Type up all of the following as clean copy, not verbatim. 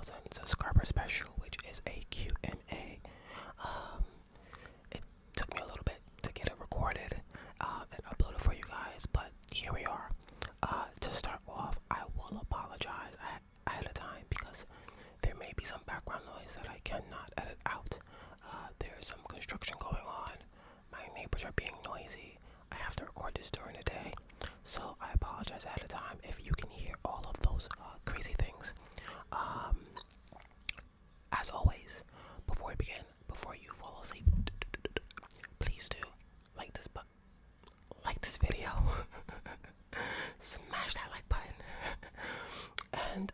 3,000 subscriber special, which is a Q&A. It took me a little bit to get it recorded and uploaded for you guys, but here we are. To start off, I will apologize ahead of time because there may be some background noise that I cannot edit out. There is some construction going on. My neighbors are being noisy. I have to record this during the day, so I apologize ahead of time if you can hear all of those crazy things. As always, before we begin, before you fall asleep, please do like this video. Smash that like button and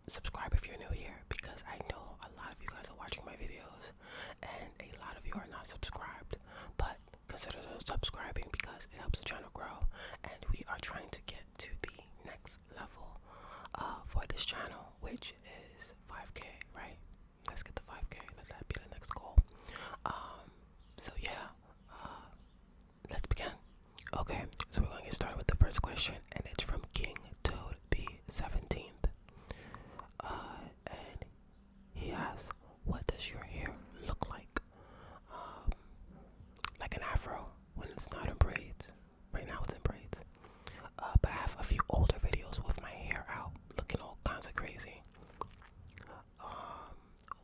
subscribe if you're new here, because I know a lot of you guys are watching my videos and a lot of you are not subscribed, but consider subscribing because it helps the channel grow, and we are trying to get to the next level for this channel, which is 5K, right? Let's get the 5K. Let that be the next goal. So yeah, let's begin. Okay, so we're going to get started with the first question, and it's from King Toad the 17th. And he asks, what does your hair look like? Like an afro when it's not in braids. Right now it's in braids. But I have a few older videos with my hair out looking all kinds of crazy.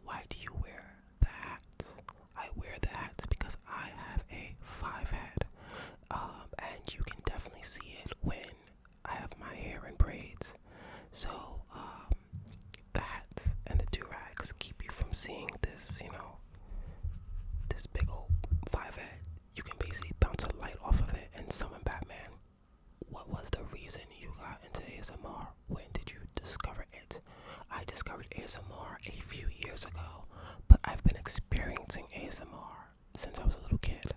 Why do you wear the hats? I wear the hats because I have a 5 head. And you can definitely see it when I have my hair in braids. So the hats and the do-rags keep you from seeing this, this big old 5 head. You can basically bounce a light off of it and summon Batman. What was the reason you got into ASMR? When did you discover it? I discovered ASMR a few years ago, but I've been experiencing ASMR since I was a little kid.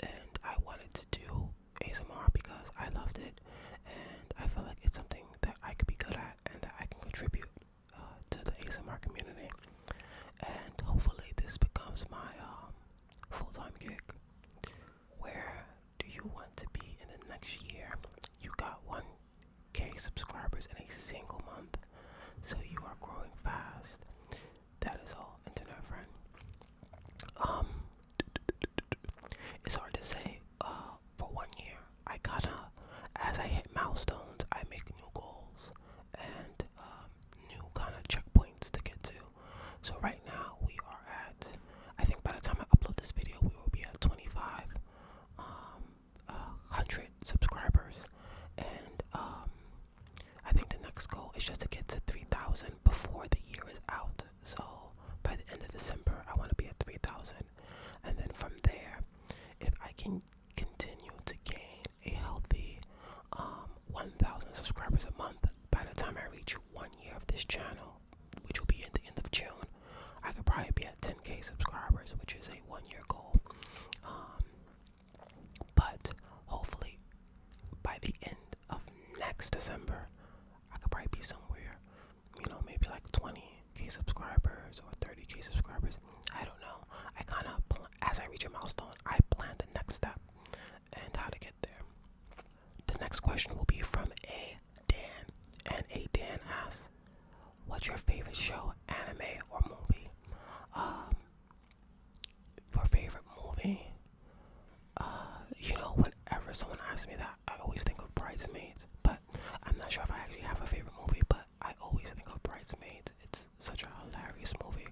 And I wanted to do ASMR because I loved it, and I feel like it's something that I could be good at and that I can contribute to the ASMR community. And hopefully this becomes my full-time gig. Where do you want to be in the next year? You got 1K subscribers in a single month, so you are growing fast. That is all, internet friend. It's hard to say. For 1 year, as I hit milestones, I make new goals and new kind of checkpoints to get to. So right now we are at, I think by the time I upload this video, we will be at 2,500 subscribers, and I think the next goal is just to get to 3,000 before the year is out. So by the end of December, I want to be at 3,000, and then from there, if I can continue to gain a healthy 1,000 subscribers a month, by the time I reach 1 year of this channel, which will be at the end of June, I could probably be at 10K subscribers, which is a 1-year goal. But hopefully by the end of next December, I could probably be somewhere, maybe like 20K subscribers or 30K subscribers. I don't know. I kind of, as I reach a milestone, I plan the next step and how to get there. The next question will be from A. Dan. And A. Dan asks, what's your favorite show, anime, or movie? For favorite movie, whenever someone asks me that, I always think of Bridesmaids, but I'm not sure if I actually have a favorite movie, but I always think of Bridesmaids. It's such a hilarious movie.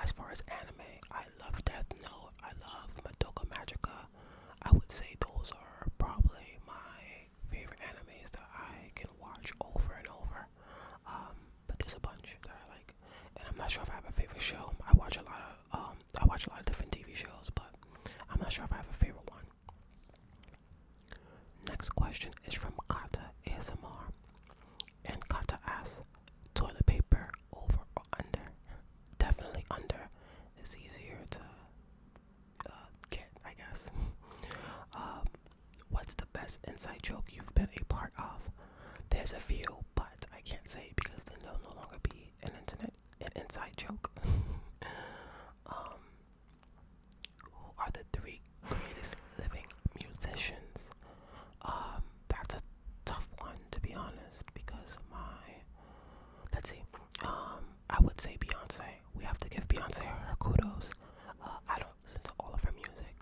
As far as anime, I love Death Note, I love Madoka Magica. I would say those are probably my favorite animes that I can watch over and over. But there's a bunch that I like, and I'm not sure if I have a favorite show. I watch a lot of different TV shows, but I'm not sure if I have a favorite one. Next question is from Kata ASMR, and Kata asks, toilet paper over or under? Definitely under. It's easier to get, I guess. What's the best inside joke you've been a part of? There's a few, but I can't say because then they'll no longer be an inside joke. Who are the 3 greatest living musicians? That's a tough one, to be honest, because let's see. would say Beyonce. We have to give Beyonce her kudos. I don't listen to all of her music,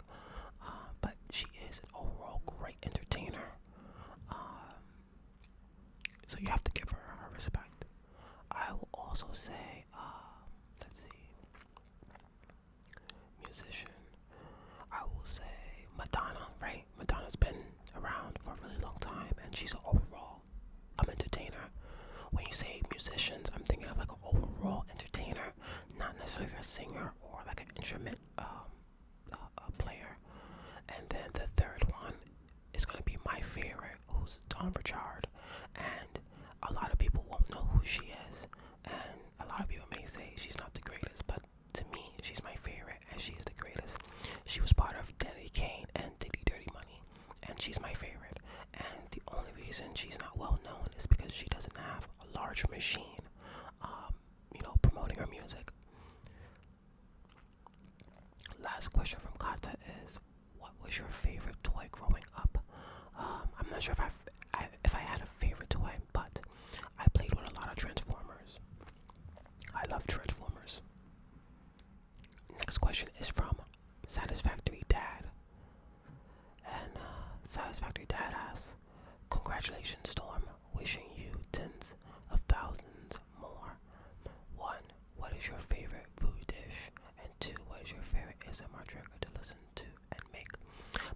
but she is an overall great entertainer. So you have to give her her respect. I will also say, let's see, musician. I will say Madonna, right? Madonna's been around for a really long time, and she's an overall entertainer. When you say musicians, I'm thinking of like an overall entertainer, not necessarily a singer or like an instrument player. And then the third one is going to be my favorite, who's Dawn Richard. And a lot of people won't know who she is, and a lot of people may say she's not the greatest, but to me, she's my favorite, and she is the greatest. She was part of Daddy Kane and Diddy Dirty Money, and she's my favorite. And the only reason she's not well known is because she doesn't have a large machine, promoting her music. Last question from Kata is, what was your favorite toy growing up? I'm not sure if I had a favorite toy, but I played with a lot of Transformers. I love Transformers. Next question is from Satisfactory Dad. And Satisfactory Dad asks, congratulations, Storm. Wishing you tens of thousands more. 1. What is your favorite food dish? And 2. What is your favorite ASMR trigger to listen to and make?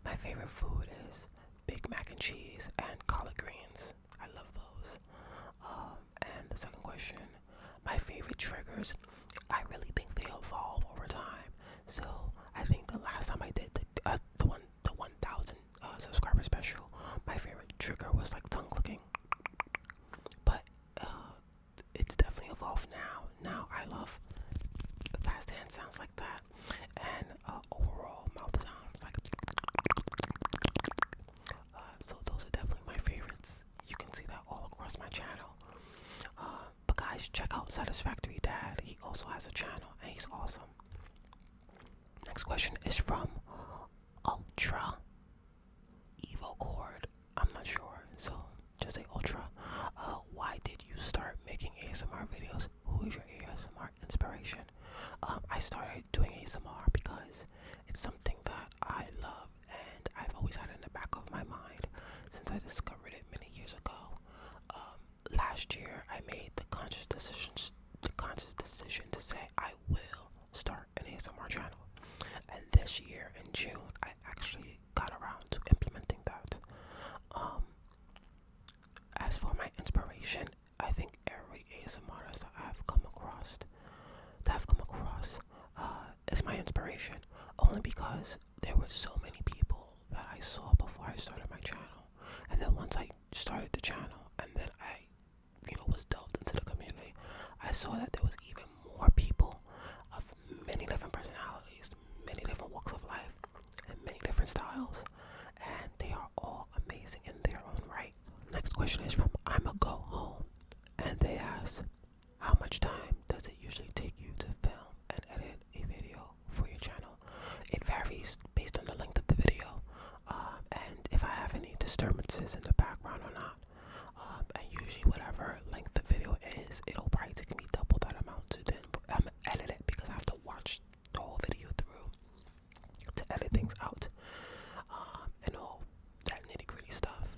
My favorite food is Big Mac and cheese and collard greens. I love those. And the second question, my favorite triggers, I really think they evolve over time. So I think the last time I did the 1,000 subscriber special, my favorite trigger was like tongue clicking. But it's definitely evolved now. Now I love fast hand sounds like that, and overall mouth sounds like. So those are definitely my favorites. You can see that all across my channel. But guys, check out Satisfactory Dad. He also has a channel, and he's awesome. Next question is from Ultraevocord. I'm not sure, so just say Ultra. Why did you start making ASMR videos? Who is your ASMR inspiration? I started doing ASMR because it's something that I love, and I've always had it in the back of my mind since I discovered it many years ago. Last year, I made the conscious decision to say I will start an ASMR channel, and this year in June, I actually got around to implementing that. As for my inspiration, I think every ASMR artist that I've come across is my inspiration, only because there were so many people that I saw before I started my channel, and then once I started the channel and then I was delved into the community, I saw that there was even more people of many different personalities, many different walks of life, and many different styles, and they are all amazing in their own right. Next question is from ImaGoHome, and they ask, how much time does it usually take you to film and edit a video for your channel? It varies based on the length of the video, and if I have any disturbances in the background or not. And usually whatever length the video is, it'll probably take me double that amount to then edit it, because I have to watch the whole video through to edit things out, and all that nitty gritty stuff.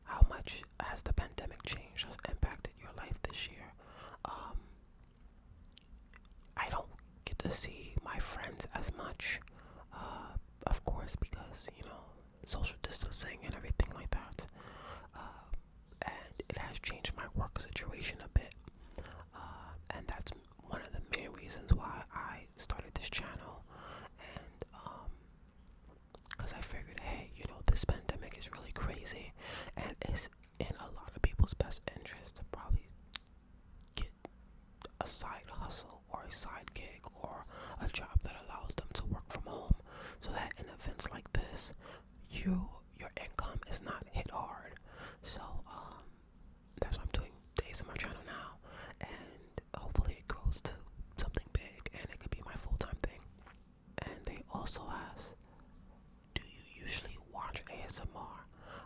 How much has the pandemic changed, has impacted your life this year? I don't get to see my friends as much, of course, because social distancing and everything like that, and it has changed my work situation a bit, and that's one of the main reasons why I started this channel. And because I figured, hey, this pandemic is really crazy, and it's in a lot of people's best interest to probably get a side hustle or a side gig or a job that allows them to work from home, so that in events like this, your income is not hit hard. So that's why I'm doing the ASMR channel now, and hopefully it grows to something big and it could be my full-time thing. And they also ask, do you usually watch ASMR?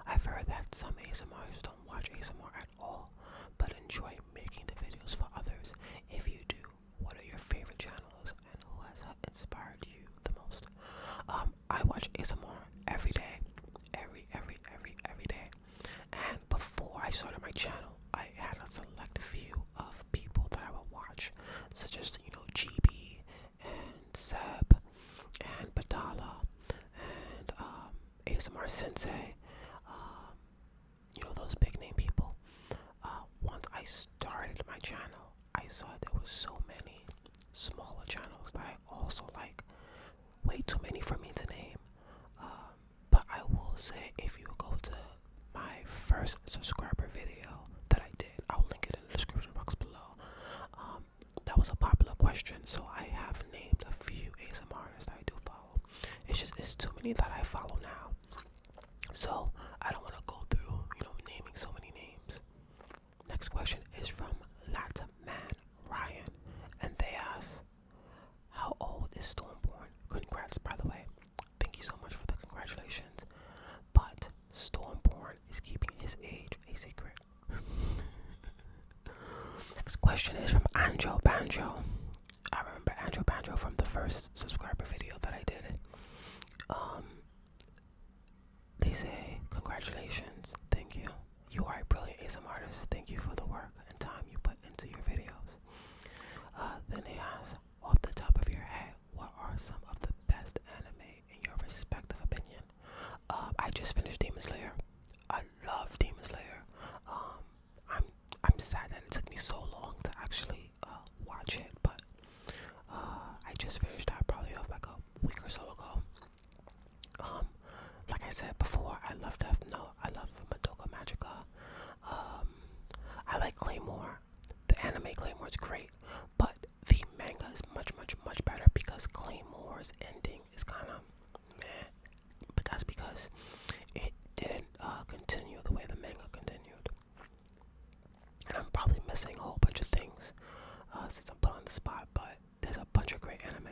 I've heard that some ASMRs don't watch ASMR at all, but enjoy making the ASMR Sensei, those big name people. Once I started my channel, I saw there was so many smaller channels that I also like. Way too many for me to name. But I will say, if you go to my first subscriber video that I did, I'll link it in the description box below. That was a popular question, so I have named a few ASMR artists that I do follow. It's too many that I follow now, so I don't want to go through, naming so many names. Next question is from LataManRyan, and they ask, how old is Stormborn? Congrats, by the way. Thank you so much for the congratulations. But Stormborn is keeping his age a secret. Next question is from Anjo Banjo. I remember Anjo Banjo from the first subscriber video that I did. They say, congratulations, thank you. You are a brilliant ASMR artist. Thank you for the work and time you put into your videos. Then they ask, off the top of your head, what are some of the best anime in your respective opinion? I just finished Demon Slayer. I love Demon Slayer. I'm sad that it took me so long to actually watch it, but I just finished that probably like a week or so ago. Like I said before, I love Death Note. I love Madoka Magica. I like Claymore. The anime Claymore is great, but the manga is much, much, much better because Claymore's ending is kind of meh. But that's because it didn't continue the way the manga continued. And I'm probably missing a whole bunch of things since I'm put on the spot, but there's a bunch of great anime.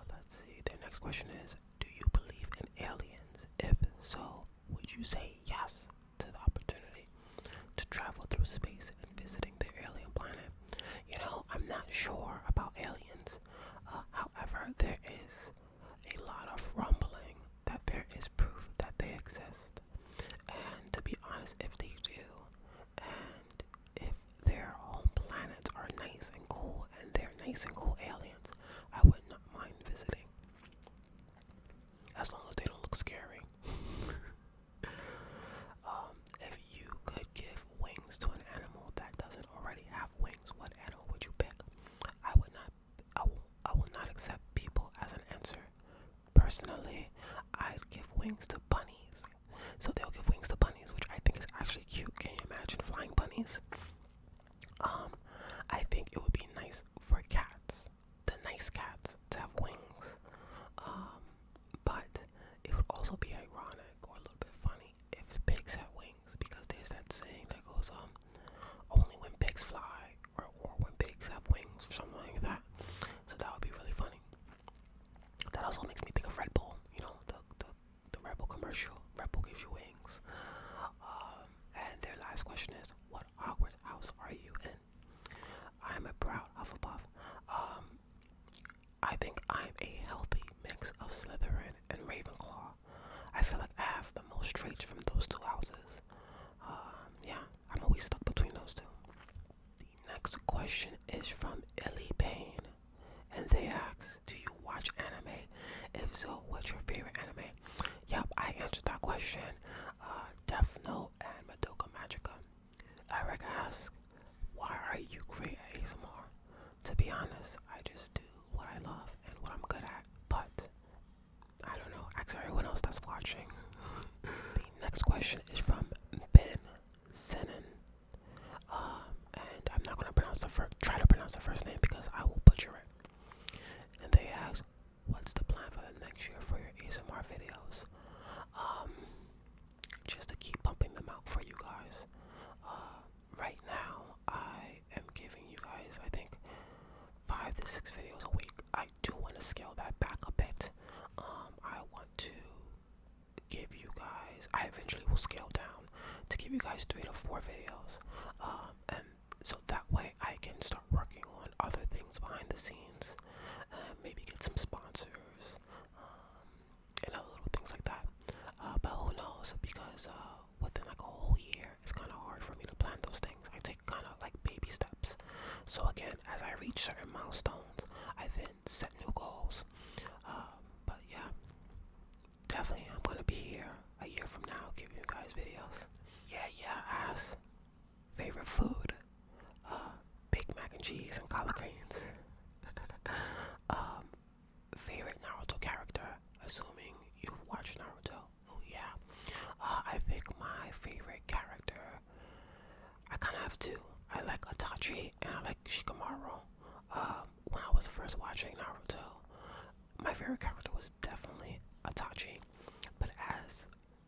Let's see. Their next question is, do you believe in aliens? If so, would you say yes to the opportunity to travel through space and visiting their alien planet? I'm not sure about aliens. However, there is a lot of rumbling that there is proof that they exist. And to be honest, if they do, and if their home planets are nice and cool, and they're nice and cool aliens, I would not mind visiting. As long as they don't look scary. If you could give wings to an animal that doesn't already have wings, what animal would you pick? I will not accept people as an answer. Personally, I'd give wings to bunnies. So they'll give wings to bunnies, which I think is actually cute. Can you imagine flying bunnies? I think it would be nice for cats, the nice cats, to have wings. But it would also be ironic or a little bit funny if pigs had wings, because there's that saying that goes, only when pigs fly, or when pigs have wings, or something like that. So that would be really funny. That also makes me think of Red Bull, the Red Bull commercial. Red Bull gives you wings. And their last question is, what Hogwarts house are you in? I am a proud Hufflepuff. I think I'm a healthy mix of Slytherin and Ravenclaw. I feel like I have the most traits from those two houses. Yeah, I'm always stuck between those two. The next question is from Illy Payne, and they ask, do you watch anime? If so, what's your favorite anime? Yep, I answered that question. Death Note and Madoka Magica. Eric asks, why are you great at ASMR? To be honest, I just do what I love and what I'm good at, but I don't know, ask everyone else that's watching. The next question is from Benzinn, and I'm not going to try to pronounce the first name because I will butcher it. And they ask, what's the plan for the next year for your ASMR videos? Just to keep pumping them out for you guys. Right now, I am giving you guys, I think, 5 to 6 videos a week. I do want to scale that back a bit. I want to give you guys, I eventually will scale down to give you guys 3 to 4 videos. And so that way I can start working on other things behind the scenes. Maybe get some sponsors. And other little things like that. But who knows, because within like a whole year, it's kind of hard for me to plan those things. I take kind of like baby steps. So again, as I reach certain milestones, I then set new goals. But yeah, have two. I like Itachi and I like Shikamaru. When I was first watching Naruto, my favorite character was definitely Itachi. But as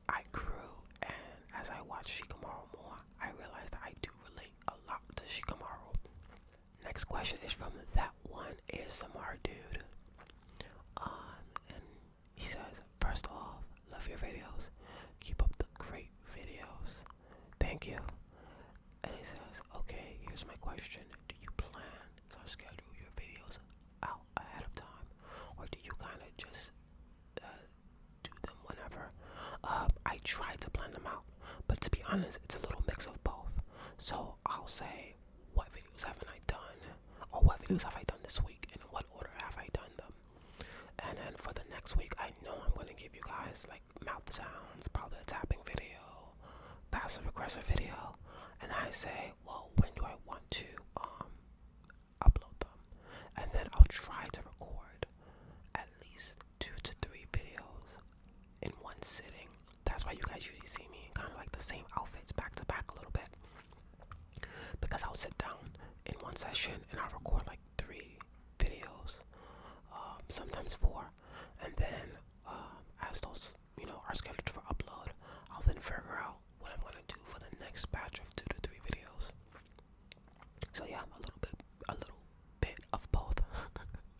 I grew and as I watched Shikamaru more, I realized that I do relate a lot to Shikamaru. Next question is from that one ASMR dude. And he says, first off, love your videos. Keep up the great videos. Thank you. And he says, okay, here's my question. Do you plan to schedule your videos out ahead of time? Or do you kind of just do them whenever? I try to plan them out. But to be honest, it's a little mix of both. So I'll say, what videos haven't I done? Or what videos have I done this week? And in what order have I done them? And then for the next week, I know I'm going to give you guys like mouth sounds, probably a tapping video, passive aggressive video. And I say, well, when do I want to upload them? And then I'll try to record at least 2 to 3 videos in one sitting. That's why you guys usually see me in kind of like the same outfits back to back a little bit. Because I'll sit down in one session and I'll record like 3 videos, sometimes 4. And then as those, are scheduled for upload, I'll then figure out what I'm going to do for the next batch of 2 to 3 videos. So yeah, a little bit of both.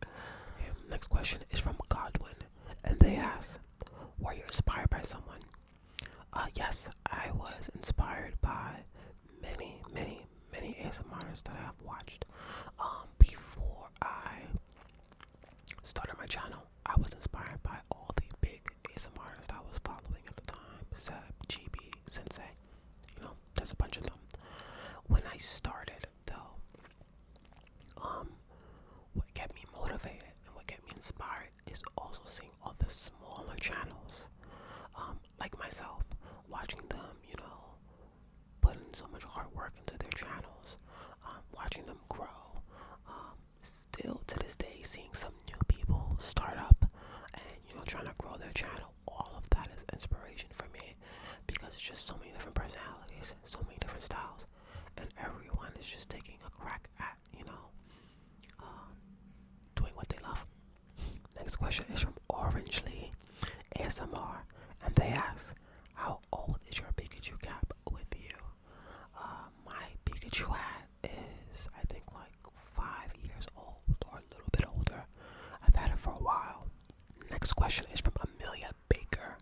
Okay, next question is from Godwin, and they ask, were you inspired by someone? Yes, I was inspired by many ASMRs that I have watched. Before I started my channel, I was inspired by all the big ASMRs that I was following at the time. Seb, GB, Sensei, there's a bunch of them. When I started, though, what kept me motivated and what kept me inspired is also seeing all the smaller channels, like myself, watching them, putting so much hard work into their channels, watching them grow. Still to this day, seeing some new people start up and, trying to grow their channel, all of that is inspiration for me because it's just so many different personalities, so many different styles, and everyone is just taking a crack at, doing what they love. Next question is from Orange Lee ASMR, and they ask, how old is your Pikachu Gap with you? My Pikachu hat is, I think, like 5 years old or a little bit older. I've had it for a while. Next question is from Amelia Baker,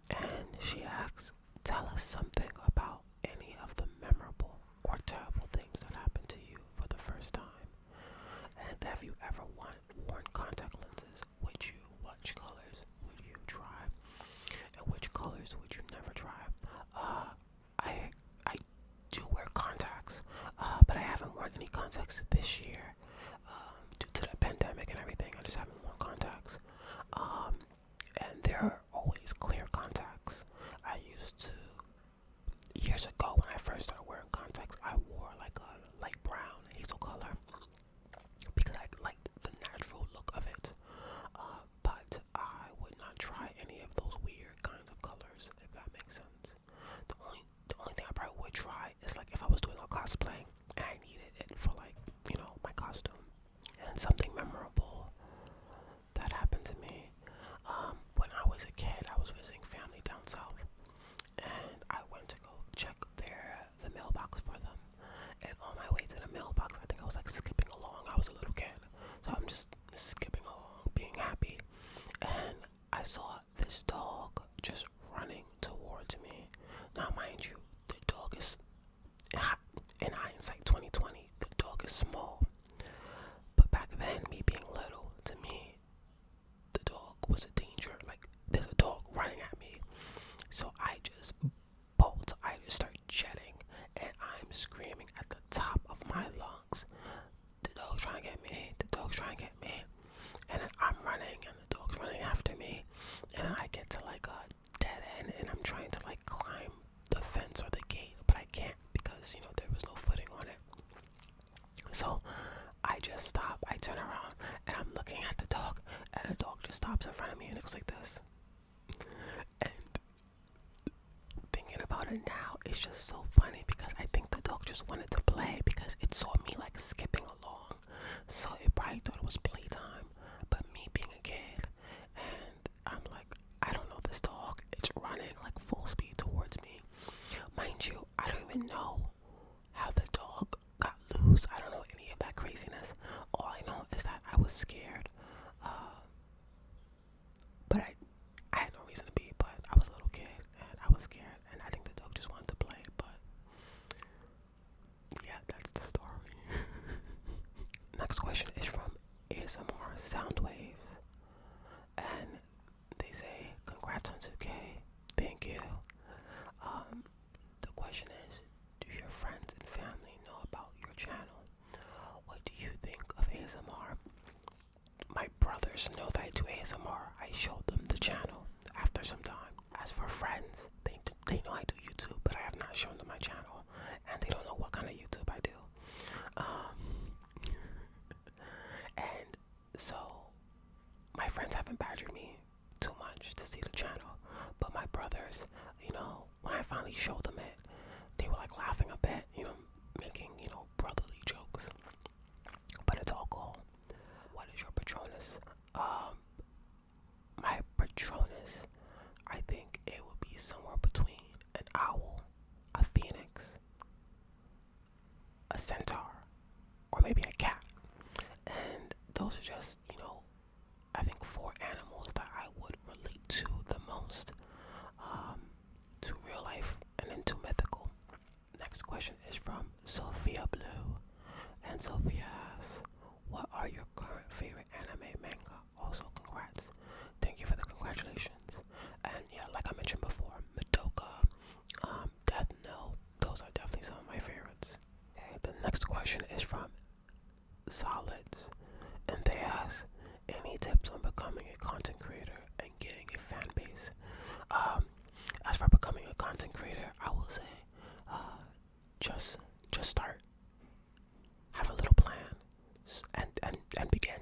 and she asks, tell us something about any of the memorable or terrible things that happened to you for the first time. And have you ever worn contact lenses? Would you? Which colors would you try? And which colors would you never try? I do wear contacts, but I haven't worn any contacts this year due to the pandemic and everything. I just haven't worn contacts. And they're always clear contacts. I used to, years ago when I first started wearing contacts, I wore like a light brown hazel color because I liked the natural look of it. But I would not try any of those weird kinds of colors, if that makes sense. The only thing I probably would try is like if I was doing a cosplay and I needed it for like, my costume. And something memorable that happened to me, when I was a kid, I was visiting family down south, and I went to go check the mailbox for them. And on my way to the mailbox, I think I was like skipping along. I was a little kid, so I'm just skipping along, being happy. And I saw this dog just running towards me. Now, mind you, the dog is, in hindsight 2020, the dog is small. But back then, me being little, to me, the dog was a danger. Like, there's a dog running at me. So I just bolt. I just start jetting. And I'm screaming at the top of my lungs. The dog's trying to get me. The dog's trying to get me. And then I'm running and the dog's running after me. And I get to like a dead end and I'm trying to like climb the fence or the gate. But I can't because, there was no footing on it. So I just stop. I turn around and I'm looking at the dog. And the dog just stops in front of me and it goes like this. And thinking about it now, it's just so funny because I think the dog just just wanted to play because it saw me like skipping along, so it probably thought it was playtime. But me being a kid, and I'm like, I don't know this dog. It's running like full speed towards me. Mind you, I don't even know how the dog got loose. I don't know any of that craziness. All I know is that I was scared. But I had no reason to be, but I was a little kid and I was scared, and I think the dog just wanted to play. But yeah, that's the story. Next question is from ASMR Soundwaves, and they say, congrats on 2K. Thank you. The question is, do your friends and family know about your channel? What do you think of ASMR? My brothers know that I do ASMR. I showed them the channel after some time. As for friends, they know I do YouTube, but I have not shown them my channel, and they don't know what kind of YouTube I do. And so my friends haven't badgered me too much to see the channel, but my brothers, when I finally showed them it, they were like laughing a bit, making, brotherly jokes. But it's all cool. What is your Patronus? My Patronus, I think it would be somewhere between an owl, a phoenix, a centaur, or maybe a cat. And those are just, I think 4 animals that I would relate to the most, to real life and then to mythical. Next question is from Sophia Blue, and Sophia asks, what are your current favorite anime manga? Also, congrats. Thank you for the congratulations. And yeah, like I mentioned before, Madoka, Death Note, those are definitely some of my favorites. Okay, the next question is from Solids, and they ask, any tips on becoming a content creator and getting a fan base? As for becoming a content creator, I will say, just start. Have a little plan and begin,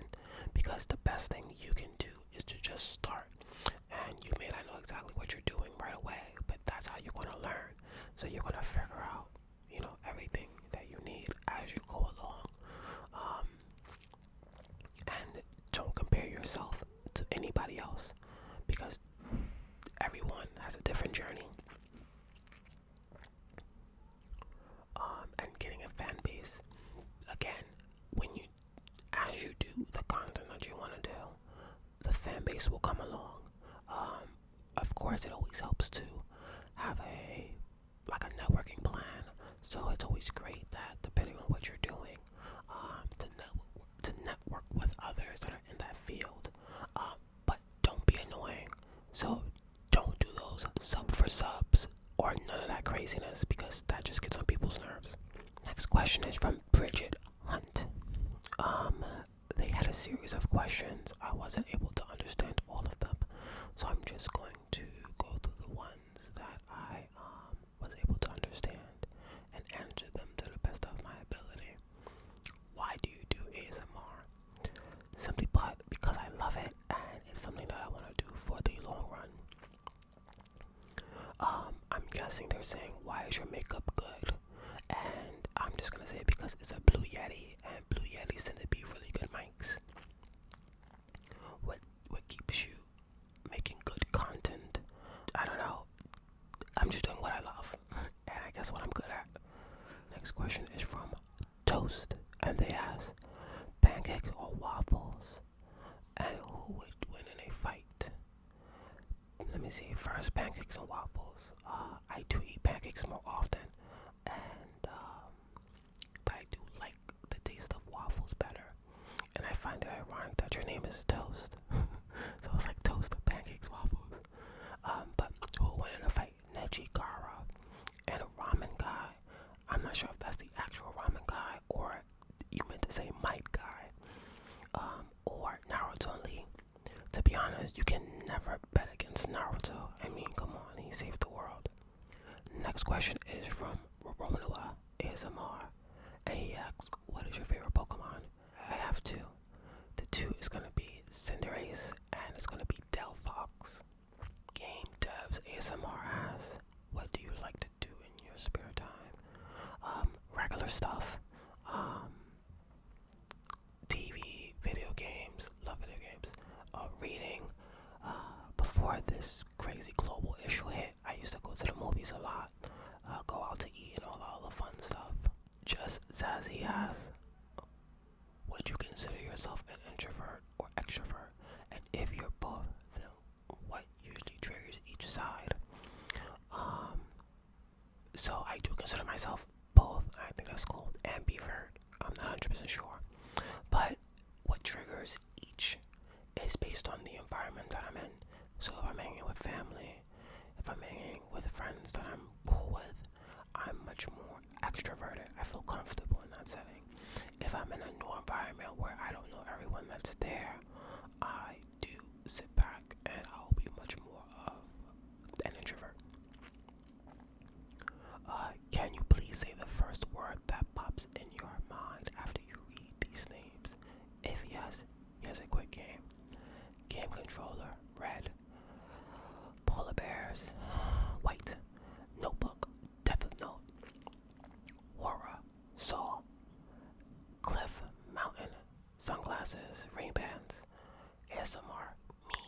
because the best thing you can do is to just start. And you may not know exactly what you're doing right away, but that's how you're going to learn. So you're going to figure out, everything that you need as you go along. And don't compare yourself to anybody else, because everyone has a different journey. And getting a fan base, again, as you do the content that you want to do, the fan base will come along. Of course, it always helps to have a networking plan. So it's always great that, depending on what you're doing, to network with others that are in that field. But don't be annoying. So don't do those sub for subs or none of that craziness, because that just gets on people's nerves. Next question is from Bridget Hunt. They had a series of questions. I wasn't able to understand all of them, so I'm just going to go through the ones that I was able to understand and answer them to the best of my ability. Why do you do ASMR? Simply put, because I love it, and it's something that I want to do for the long run. I'm guessing they're saying, why is your makeup good? And I'm just going to say, because it's a Blue Yeti, and Blue Yetis tend to be really good mics. What keeps you making good content? I don't know. I'm just doing what I love, and I guess what I'm good at. Next question is from Toast, and they ask, pancakes or waffles, and who would win in a fight? Let me see. First, pancakes and waffles. I do eat pancakes more often, and but I do like the taste of waffles better. And I find it ironic that your name is Toast, so it's like toast, pancakes, waffles. But who would win in a fight? Neji, Gara, and a ramen guy. I'm not sure if that's the actual ramen guy or you meant to say Might guy, or Naruto and Lee. To be honest, you can never bet against Naruto. I mean, come on, he saved the world. Next question is from Romanua ASMR, and he asks, what is your favorite Pokemon? I have 2. The 2 is going to be Cinderace, and it's going to be Delphox. Game Devs ASMR asks, what do you like to do in your spare time? stuff. TV, video games, love video games, reading. Before this crazy global issue hit, I used to go to the movies a lot, go out to eat and all the fun stuff. Just Zazzy asks, would you consider yourself an introvert or extrovert? And if you're both, then what usually triggers each side? So I do consider myself both. I think that's called ambivert. I'm not 100% sure. But what triggers each is based on the environment that I'm in. So if I'm hanging with family, if I'm hanging with friends that I'm cool with, I'm much more extroverted. I feel comfortable in that setting. If I'm in a new environment where I don't know everyone that's there, I do sit back and I'll be much more of an introvert. Can you please say the first word that pops in your mind after you read these names? If yes, here's a quick game. Game controller, red. Polar bears, white. Notebook, Death Note. Aura, saw. Cliff, mountain. Sunglasses, Ray-Bans. ASMR, me.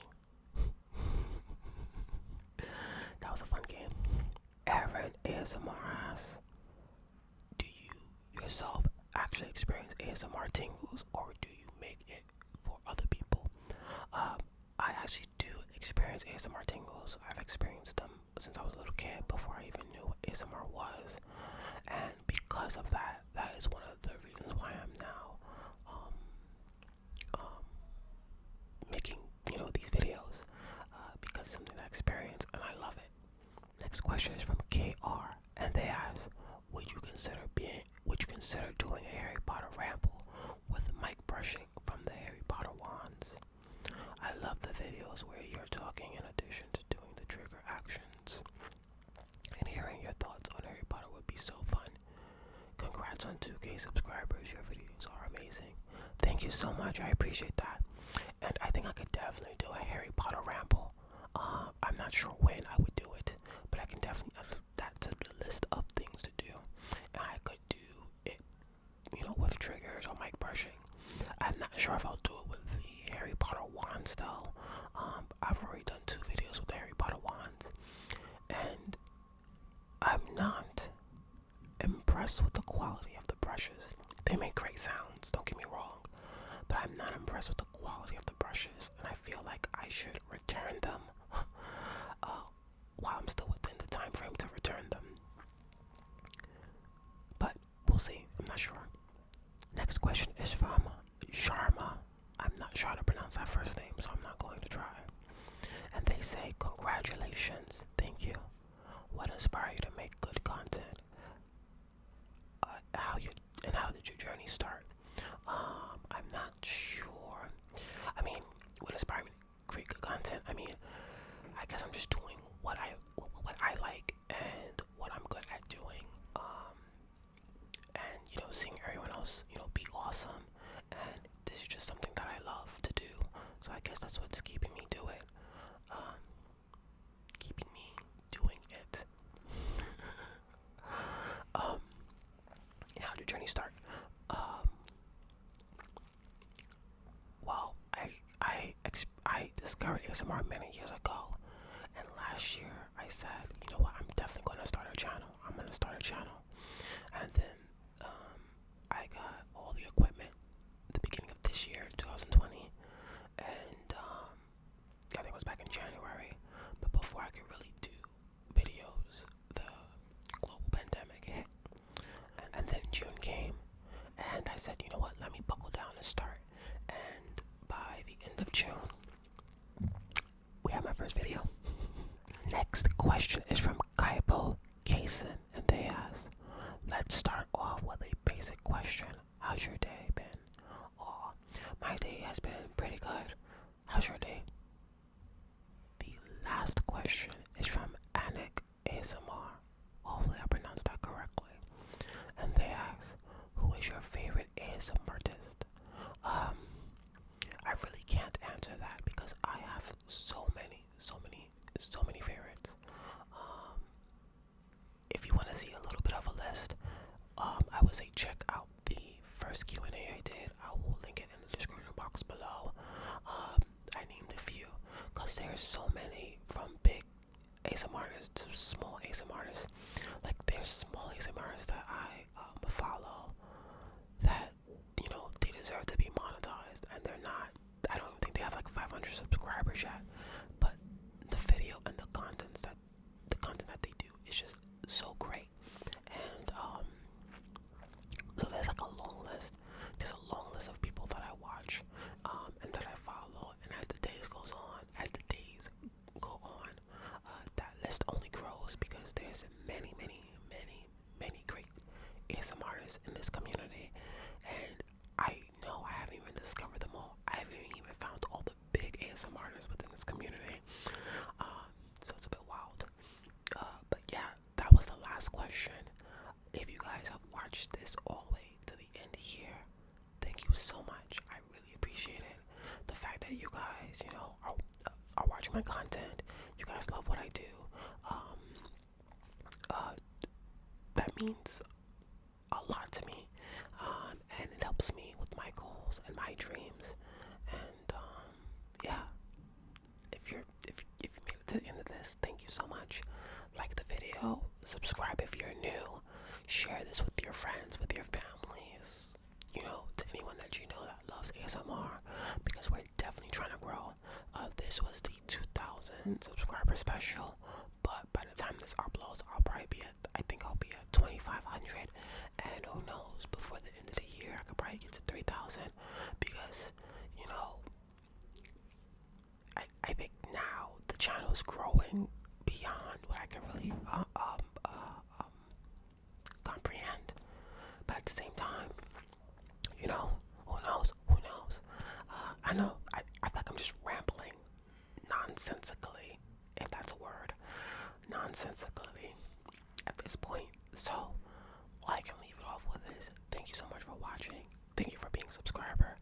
That was a fun game. Aaron ASMR asks, do you yourself actually experience ASMR tingles, or do you make it for other people? I actually do experience ASMR tingles. I've experienced them since I was a little kid, before I even knew what ASMR was. And because of that, that is one of the reasons why I'm now making, these videos, because it's something I experience and I love it. Next question is from KR, and they ask, would you consider doing a Harry Potter ramble with mic brushing from the Harry Potter wands? I love the videos where you're talking in addition to doing the trigger actions. And hearing your thoughts on Harry Potter would be so fun. Congrats on 2K subscribers. Your videos are amazing. Thank you so much. I appreciate that. And I think I could definitely do a Harry Potter ramble. I'm not sure when I would do it, but I can definitely add that to the list of things to do. And I could do it, with triggers or mic brushing. I'm not sure if I'll do it with the Harry Potter wands though. I've already done 2 videos with the Harry Potter wands, and I'm not impressed with the quality of the brushes. They make great sounds, don't get me wrong, but I'm not impressed with the quality of the brushes, and I feel like I should return them while I'm still within the time frame to return them. But we'll see. I'm not sure. Next question is from Sharma. I'm not sure how to pronounce that first name, so I'm not going to try. And they say, congratulations. Thank you. What inspired you to make good content? How did your journey start? I'm not sure. I mean, what inspired me to create good content? I mean, I guess I'm just doing what I like and what I'm good at doing. And seeing everyone else, be awesome. And this is just something that I love to do. So I guess that's what's keeping me do it. Keeping me doing it. How did your journey start? Well, I discovered ASMR many years ago, and last year I said, you know what, I'm definitely going to start a channel. And then I got all the equipment at the beginning of this year, 2020, and I think it was back in January. But before I could really do videos, the global pandemic hit, and then June came, and I said, you know what, let me buckle down and start. And by the end of June, we have my first video. Next question is from kypokayson, and they ask, let's start would say check out the first Q&A I did. I will link it in the description box below. I named a few because there's so many, from big ASMR artists to small ASMR artists. Like, there's small ASMR artists that I follow that, you know, they deserve to be monetized, and they're not. I don't even think they have like 500 subscribers yet, but the video and the content that they do is just so great. And so there's like a long list. There's a long list of people that I watch and that I follow, and as the days go on, that list only grows because there's many great ASMR artists in this community, and I know I haven't even discovered them all. I haven't even found all the big ASMR artists within this community, so it's a bit wild. But yeah, that was the last question. If you guys have watched this all the way to the end here, thank you so much. I really appreciate it. The fact that you guys, you know, are watching my content. You guys love what I do. That means a lot to me, and it helps me with my goals and my dreams. And yeah, if you made it to the end of this, thank you so much. Like the video, subscribe if you're new, share this with your friends, with your families, you know, to anyone that you know that loves ASMR, because we're definitely trying to grow. This was the 2,000 subscriber special, but by the time this uploads, I'll be at 2,500, and who knows, before the end of the year I could probably get to 3,000, because, you know, I think now the channel is growing beyond what I can really comprehend. But at the same time, you know, who knows? I know I feel like I'm just rambling nonsensically, if that's a word, nonsensically at this point. So all I can leave it off with is thank you so much for watching. Thank you for being a subscriber.